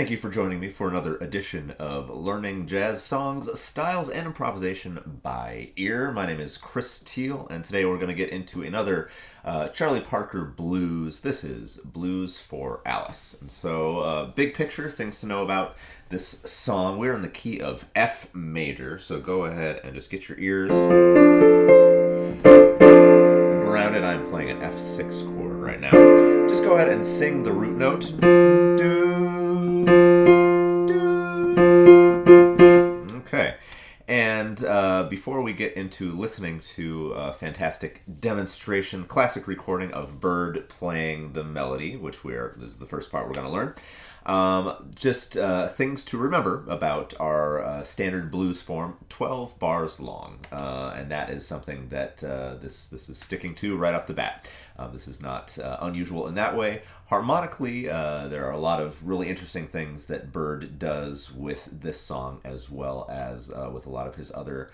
Thank you for joining me for another edition of Learning Jazz Songs, Styles, and Improvisation by Ear. My name is Chris Teal, and today we're going to get into another Charlie Parker blues. This is Blues for Alice. And so, big picture, things to know about this song. We're in the key of F major, so go ahead and just get your ears grounded. I'm playing an F6 chord right now. Just go ahead and sing the root note. Okay, and before we get into listening to a fantastic demonstration, classic recording of Bird playing the melody, this is the first part we're going to learn, just things to remember about our standard blues form, 12 bars long, and that is something that this is sticking to right off the bat. This is not unusual in that way. Harmonically, there are a lot of really interesting things that Bird does with this song, as well as with a lot of his other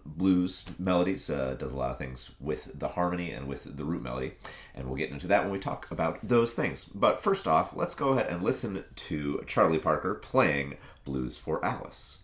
blues melodies. Does a lot of things with the harmony and with the root melody, and we'll get into that when we talk about those things. But first off, let's go ahead and listen to Charlie Parker playing Blues for Alice.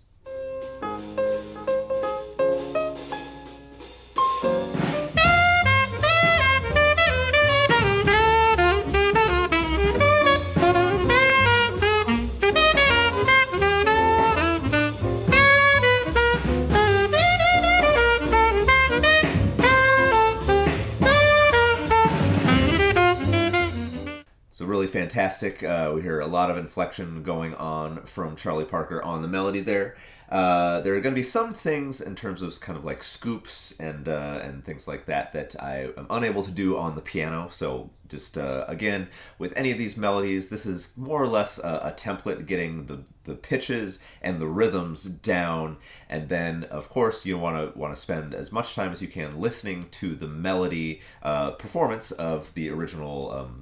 So really fantastic. We hear a lot of inflection going on from Charlie Parker on the melody there. There are going to be some things in terms of kind of like scoops and things like that I am unable to do on the piano. So just again, with any of these melodies, this is more or less a template, getting the pitches and the rhythms down, and then of course you want to spend as much time as you can listening to the melody performance of the original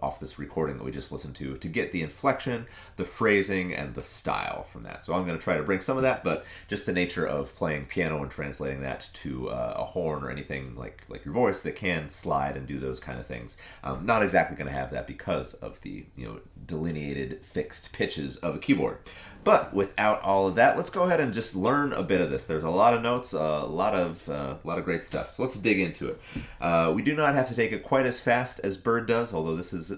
off this recording that we just listened to get the inflection, the phrasing, and the style from that. So I'm going to try to bring some of that, but just the nature of playing piano and translating that to a horn or anything like your voice that can slide and do those kind of things. Not exactly going to have that because of the delineated fixed pitches of a keyboard. But without all of that, let's go ahead and just learn a bit of this. There's a lot of notes, a lot of great stuff. So let's dig into it. We do not have to take it quite as fast as Bird does, although this is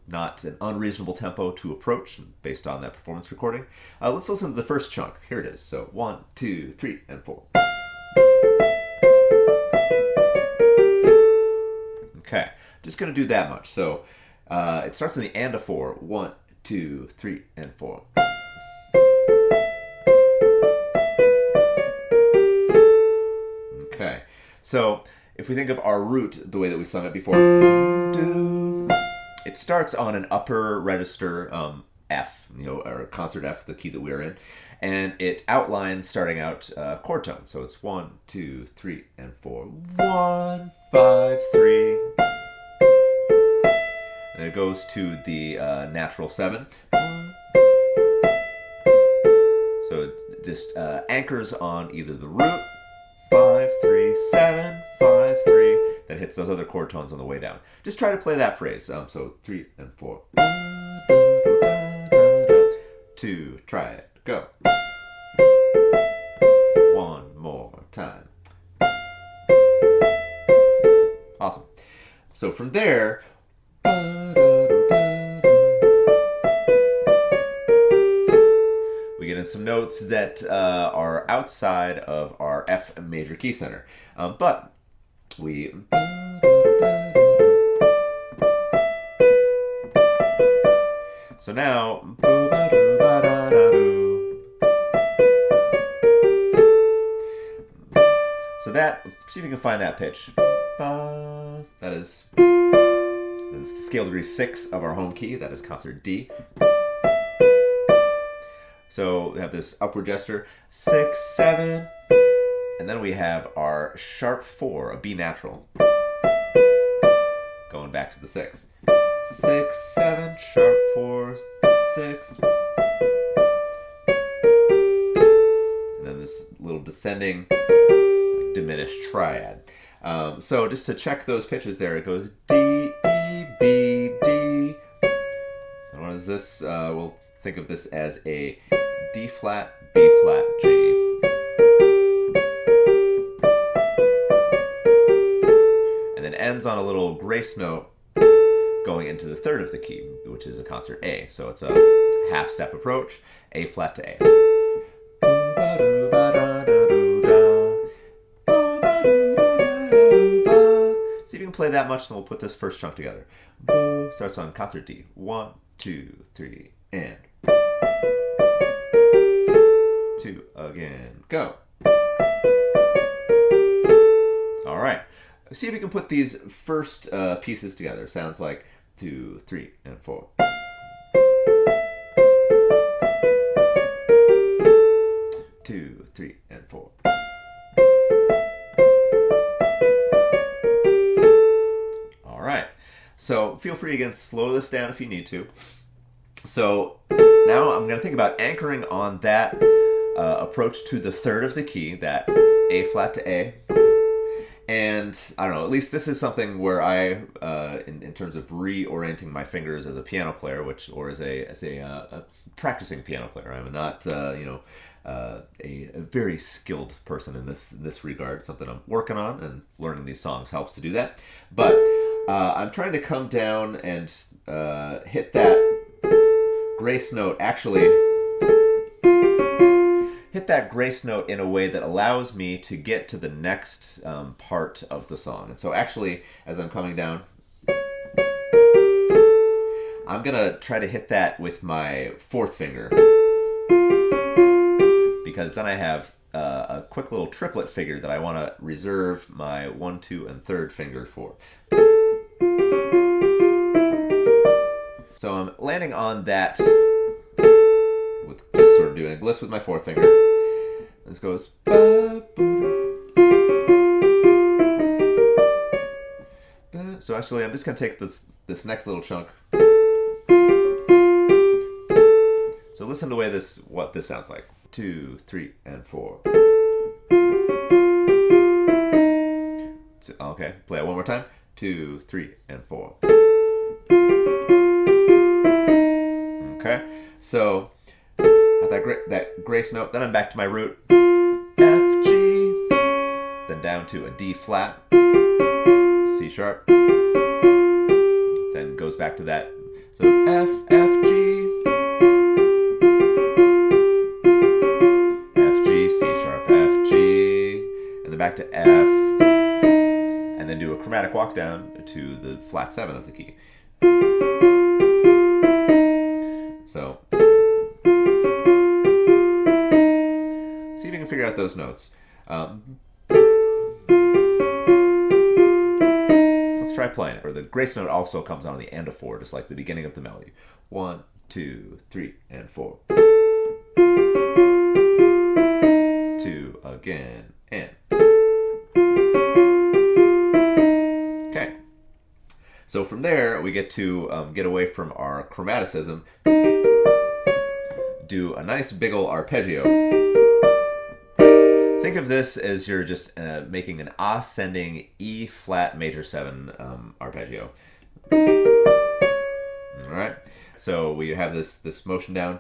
not an unreasonable tempo to approach based on that performance recording. Let's listen to the first chunk. Here it is. So 1, 2, 3, and 4. Okay, just going to do that much. So it starts in the and a 4. 1, 2, 3, and 4. Okay, so if we think of our root the way that we sung it before, it starts on an upper register F, or concert F, the key that we're in, and it outlines starting out chord tone. So it's 1, 2, 3, and 4. 1, 5, 3. And it goes to the natural 7. So it just anchors on either the root, 5, 3, 7, 5, 3, that hits those other chord tones on the way down. Just try to play that phrase. So 3 and 4. 2, try it. Go. One more time. Awesome. So from there, we get in some notes that are outside of our F major key center. But we... So now... So that, see if you can find that pitch. That is the scale degree 6 of our home key. That is concert D. So we have this upward gesture, 6, 7, and then we have our sharp 4, a B natural, going back to the 6. 6, 7, sharp 4, 6. And then this little descending, diminished triad. So just to check those pitches there, it goes D, E, B, D. And what is this? We'll think of this as a D flat, B flat, G. And then ends on a little grace note going into the third of the key, which is a concert A. So it's a half step approach, A flat to A. See if you can play that much, then we'll put this first chunk together. Starts on concert D. 1, 2, 3, and 2 again. Go. All right. See if you can put these first pieces together. Sounds like 2, 3, and 4. 2, 3, and 4. All right. So feel free again, slow this down if you need to. So now I'm going to think about anchoring on that approach to the third of the key, that A flat to A. And I don't know, at least this is something where I, in terms of reorienting my fingers as a piano player, or as a practicing piano player, I'm not, a very skilled person in this regard. Something I'm working on, and learning these songs helps to do that. But I'm trying to come down and hit that grace note. Actually, hit that grace note in a way that allows me to get to the next part of the song. And so actually, as I'm coming down, I'm gonna try to hit that with my fourth finger, because then I have a quick little triplet figure that I want to reserve my 1, 2, and third finger for. So I'm landing on that with just sort of doing a glist with my fourth finger. This goes. So actually, I'm just going to take this next little chunk. So listen to the way what this sounds like. 2, 3, and 4. So, okay, play it one more time. 2, 3, and 4. Okay, so at that grace note, then I'm back to my root, F, G, then down to a D flat, C sharp, then goes back to that, so F, F, G, F, G, C sharp, F, G, and then back to F, and then do a chromatic walk down to the flat 7 of the key. So, see if you can figure out those notes. Let's try playing it. Or the grace note also comes on the end of 4, just like the beginning of the melody. 1, 2, 3, and 4. 2 again, and. Okay. So from there, we get to get away from our chromaticism. Do a nice big ol' arpeggio. Think of this as you're just making an ascending E flat major 7 arpeggio. All right. So we have this motion down.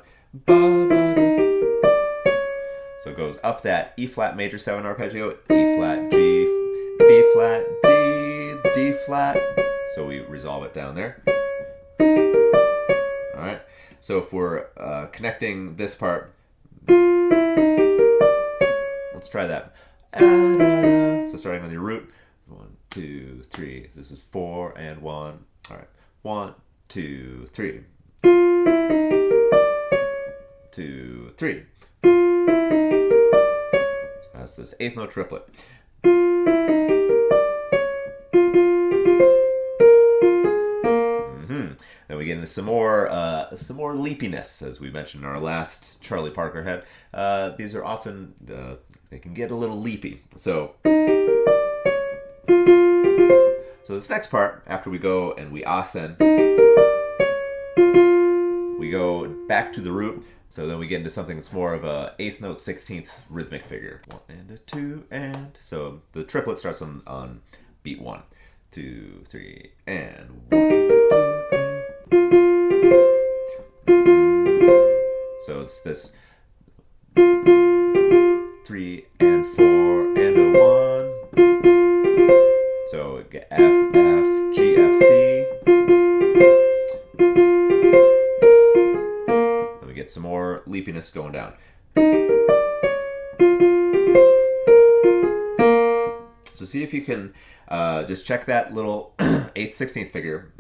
So it goes up that E flat major 7 arpeggio, E flat, G, B flat, D, D flat. So we resolve it down there. All right. So if we're connecting this part, let's try that. So starting on your root, 1, 2, 3. This is 4 and 1. All right. 1, 2, 3. 2, 3. So that's this eighth note triplet. Then we get into some more leapiness, as we mentioned in our last Charlie Parker head. These are often they can get a little leapy. So this next part, after we go and we ascend, we go back to the root. So then we get into something that's more of a eighth note 16th rhythmic figure. 1 and a 2 and. So the triplet starts on beat 1, 2, 3, and 1 and a 2 and. it's this 3 and 4 and a 1. So we get F, F, G, F, C. And we get some more leapiness going down. So see if you can just check that little 8/16 figure.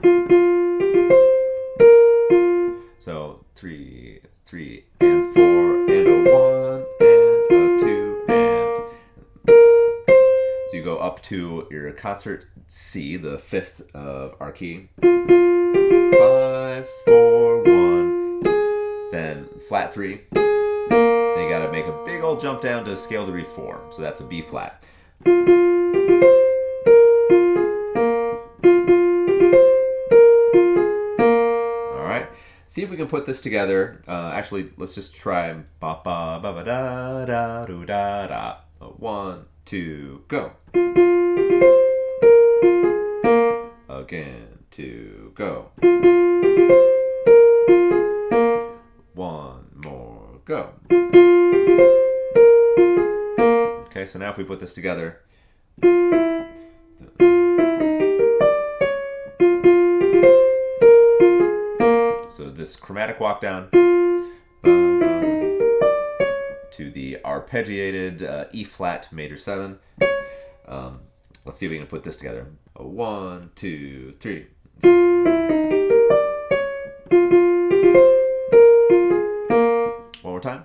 So 3, 3 and 4 and a 1 and a 2 and. So you go up to your concert C, the 5th of our key. 5, 4, 1. Then flat 3. Then you gotta make a big old jump down to scale the reed 4. So that's a B flat. See if we can put this together. Actually, let's just try ba ba ba ba da da do da da. 1, 2, go. Again, 2, go. 1 more, go. Okay, so now if we put this together. So this chromatic walk down to the arpeggiated E flat major 7. Let's see if we can put this together. 1, 2, 3. One more time.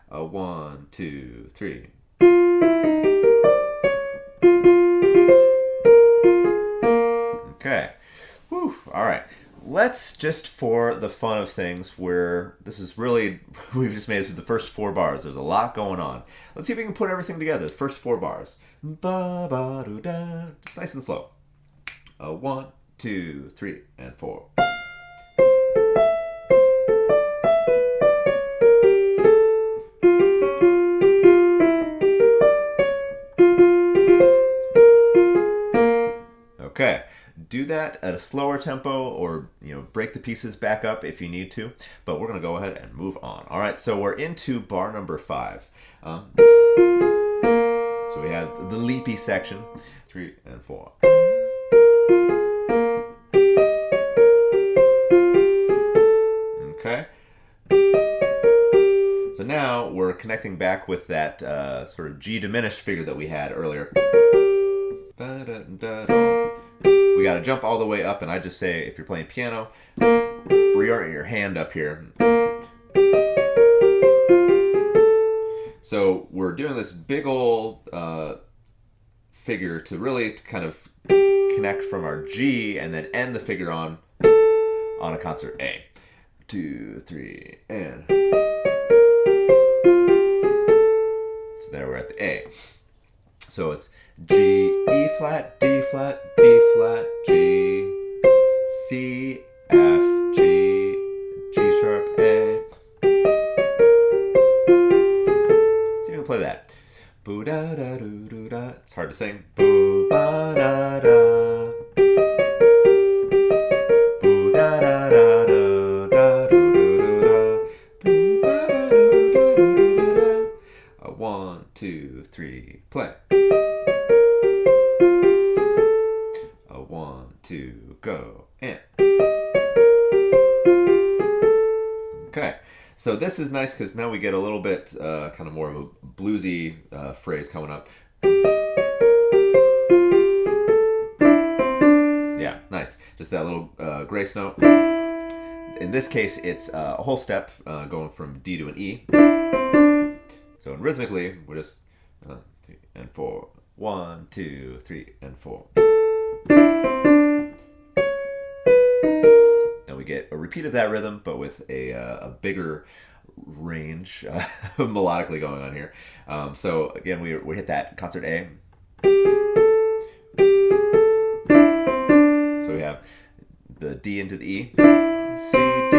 1, 2, 3. Okay. Whew. All right. Let's just, for the fun of things, where this is really, we've just made it through the first 4 bars. There's a lot going on. Let's see if we can put everything together. The first 4 bars. Ba ba do da. Just nice and slow. 1, 2, 3, and 4. Okay. Do that at a slower tempo, or break the pieces back up if you need to, but we're going to go ahead and move on. All right, so we're into bar number 5. So we have the leapy section, 3 and 4. Okay. So now we're connecting back with that sort of G diminished figure that we had earlier. We got to jump all the way up, and I just say, if you're playing piano, reorient your hand up here. So we're doing this big old figure to really kind of connect from our G and then end the figure on a concert A. 2, 3, and. So there we're at the A. So it's G, E flat, D flat, B flat, G, C, F, G, G sharp, A. So you can play that. Boo da da doo doo da. It's hard to sing. Boo ba da da. Boo da da da da da doo doo da. Boo ba ba doo da doo doo da. 1, 2, 3, play. 1, 2, go, and. Okay, so this is nice because now we get a little bit kind of more of a bluesy phrase coming up. Yeah, nice. Just that little grace note. In this case, it's a whole step going from D to an E. So rhythmically, we're just 3 and 4. 1, 2, 3, and 4. Now we get a repeat of that rhythm, but with a bigger range melodically going on here. So again, we hit that concert A. So we have the D into the E. C, D.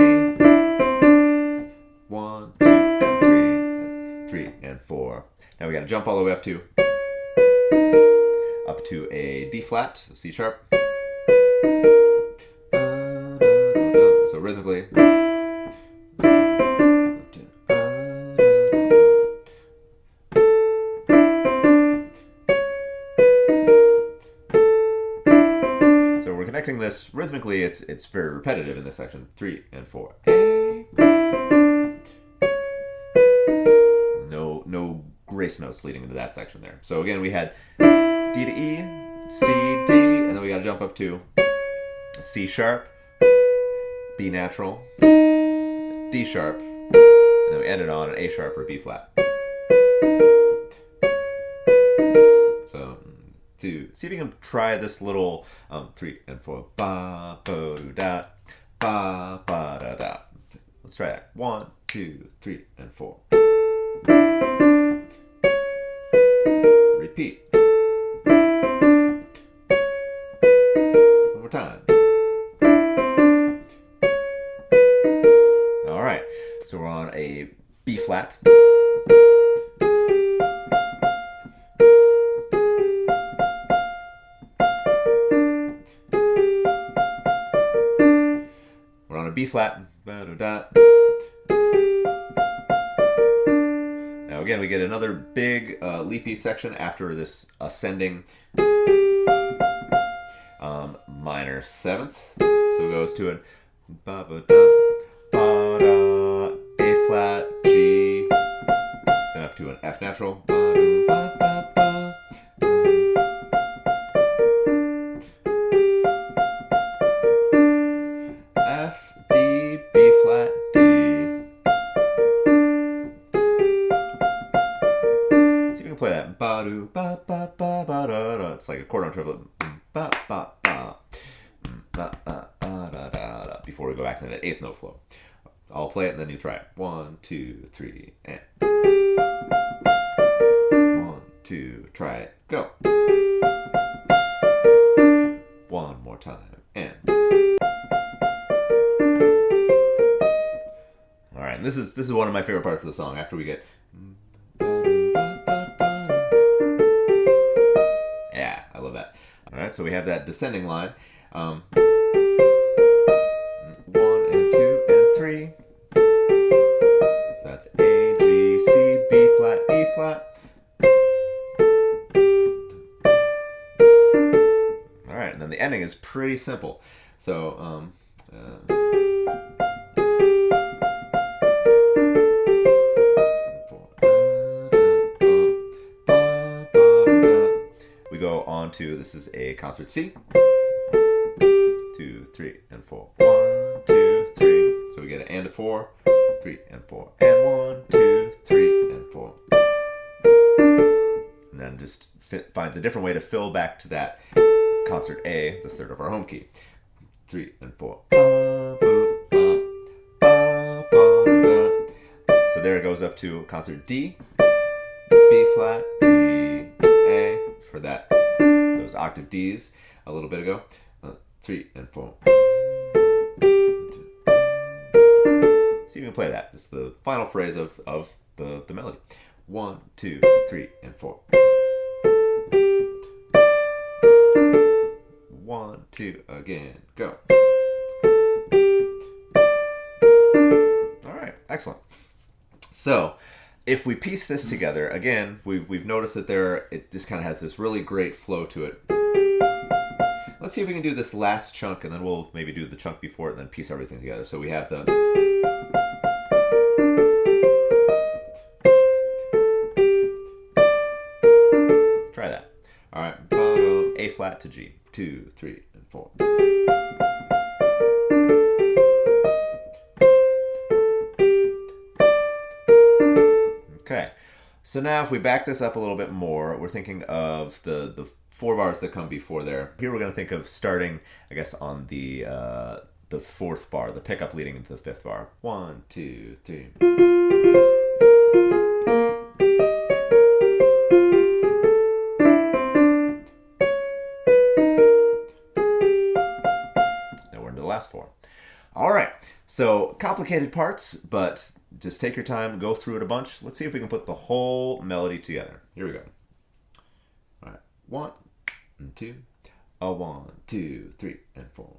1, 2, and 3, 3 and 4. Now we got to jump all the way up to a D flat, so C sharp. So rhythmically. notice rhythmically it's very repetitive in this section. 3 and 4. A. No grace notes leading into that section there. So again, we had D to E, C, D, and then we got to jump up to C sharp, B natural, D sharp, and then we ended on an A sharp or B flat. So to see if you can try this little 3 and 4. Ba ba da ba ba da da. Let's try that. 1, 2, 3, and 4. Repeat. One more time. All right. So we're on a B flat. We're on a B flat. Now again, we get another big leapy section after this ascending minor seventh. So it goes to it ba ba da ba da, A flat, G, then up to an F natural. Ba, ba, ba, ba. F, D, B flat, D. See if we can play that. Ba do ba ba ba ba da da. It's like a chord on triplet. Ba ba ba. Ba ba da da da. Before we go back into that eighth note flow. I'll play it and then you try it. 1, 2, 3, and 1, 2, try it. Go. One more time and. All right, and this is one of my favorite parts of the song. After we get. Yeah, I love that. All right, so we have that descending line. 1 and 2 and 3. So that's A, G, C, B flat, E flat. All right, and then the ending is pretty simple. So we go on to, this is a concert C. 2, 3, and 4. 1, 2, 3. So we get an and a 4, 3, and 4, and 1, 2, 3, and 4. And then just finds a different way to fill back to that concert A, the third of our home key. 3 and 4. So there it goes up to concert D, B flat, D, A for that those octave Ds a little bit ago. 3 and 4. So you can play that. This is the final phrase of the melody. 1, 2, 3, and 4. 1, 2, again, go. All right, excellent. So, if we piece this together, again, we've noticed that it just kind of has this really great flow to it. Let's see if we can do this last chunk, and then we'll maybe do the chunk before it, and then piece everything together. So we have the. Try that. All right, A flat to G. 2, 3, and 4. Okay, so now if we back this up a little bit more, we're thinking of the 4 bars that come before there. Here we're going to think of starting, I guess, on the 4th bar, the pickup leading into the 5th bar. 1, 2, 3. Now we're into the last 4. All right, so complicated parts, but just take your time, go through it a bunch. Let's see if we can put the whole melody together. Here we go. All right, 1 and 2, 1, 2, 3, and 4.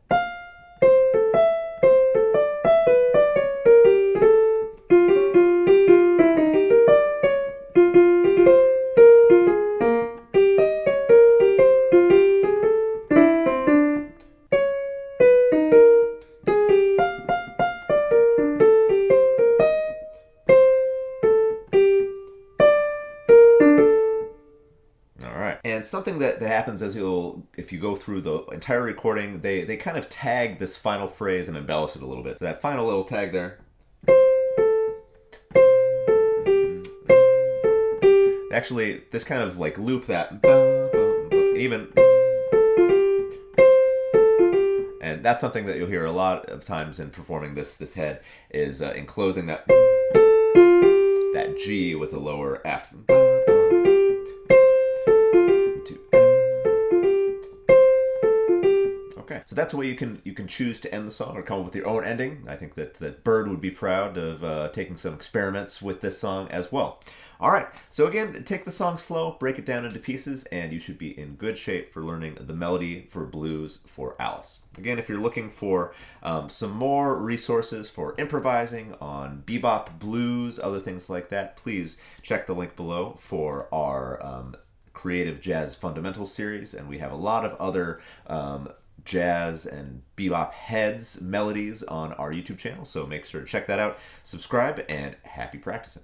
And something that happens if you go through the entire recording, they kind of tag this final phrase and embellish it a little bit. So that final little tag there. Actually, this kind of like loop that, and even, and that's something that you'll hear a lot of times in performing this head is enclosing that G with a lower F. Okay, so that's a way you can choose to end the song or come up with your own ending. I think that Bird would be proud of taking some experiments with this song as well. All right, so again, take the song slow, break it down into pieces, and you should be in good shape for learning the melody for Blues for Alice. Again, if you're looking for some more resources for improvising on bebop, blues, other things like that, please check the link below for our Creative Jazz Fundamentals series, and we have a lot of other jazz and bebop heads, melodies on our YouTube channel, so make sure to check that out, subscribe, and happy practicing.